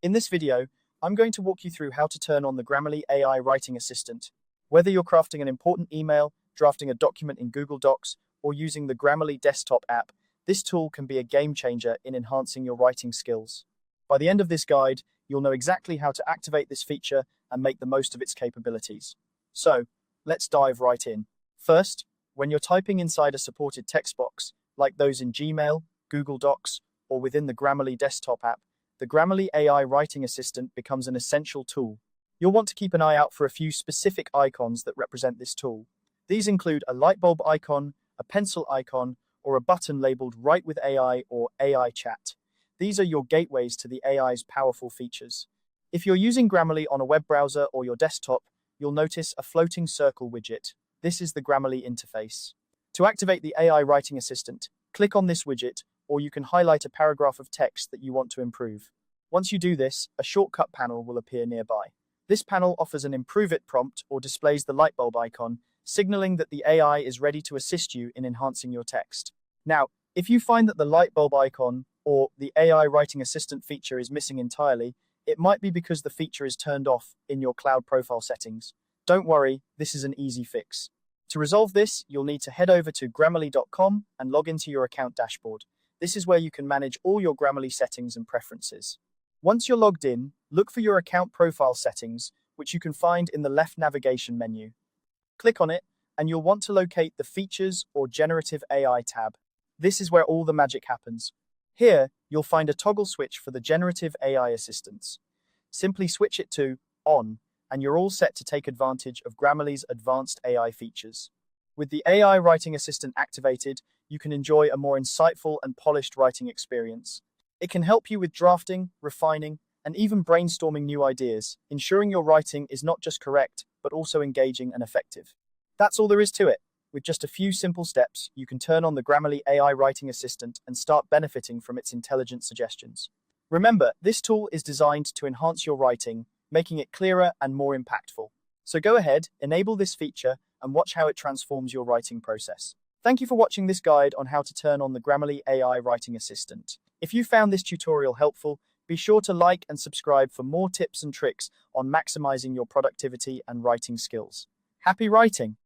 In this video, I'm going to walk you through how to turn on the Grammarly AI Writing Assistant. Whether you're crafting an important email, drafting a document in Google Docs, or using the Grammarly desktop app, this tool can be a game changer in enhancing your writing skills. By the end of this guide, you'll know exactly how to activate this feature and make the most of its capabilities. So, let's dive right in. First, when you're typing inside a supported text box, like those in Gmail, Google Docs, or within the Grammarly desktop app, the Grammarly AI Writing Assistant becomes an essential tool. You'll want to keep an eye out for a few specific icons that represent this tool. These include a light bulb icon, a pencil icon, or a button labeled Write with AI or AI Chat. These are your gateways to the AI's powerful features. If you're using Grammarly on a web browser or your desktop, you'll notice a floating circle widget. This is the Grammarly interface. To activate the AI Writing Assistant, click on this widget, or you can highlight a paragraph of text that you want to improve. Once you do this, a shortcut panel will appear nearby. This panel offers an Improve It prompt or displays the light bulb icon, signaling that the AI is ready to assist you in enhancing your text. Now, if you find that the light bulb icon or the AI Writing Assistant feature is missing entirely, it might be because the feature is turned off in your cloud profile settings. Don't worry, this is an easy fix. To resolve this, you'll need to head over to Grammarly.com and log into your account dashboard. This is where you can manage all your Grammarly settings and preferences. Once you're logged in, look for your account profile settings, which you can find in the left navigation menu. Click on it, and you'll want to locate the Features or Generative AI tab. This is where all the magic happens. Here, you'll find a toggle switch for the Generative AI assistants. Simply switch it to On, and you're all set to take advantage of Grammarly's advanced AI features. With the AI Writing Assistant activated, you can enjoy a more insightful and polished writing experience. It can help you with drafting, refining, and even brainstorming new ideas, ensuring your writing is not just correct, but also engaging and effective. That's all there is to it. With just a few simple steps, you can turn on the Grammarly AI Writing Assistant and start benefiting from its intelligent suggestions. Remember, this tool is designed to enhance your writing, making it clearer and more impactful. So go ahead, enable this feature, and watch how it transforms your writing process. Thank you for watching this guide on how to turn on the Grammarly AI Writing Assistant. If you found this tutorial helpful, be sure to like and subscribe for more tips and tricks on maximizing your productivity and writing skills. Happy writing!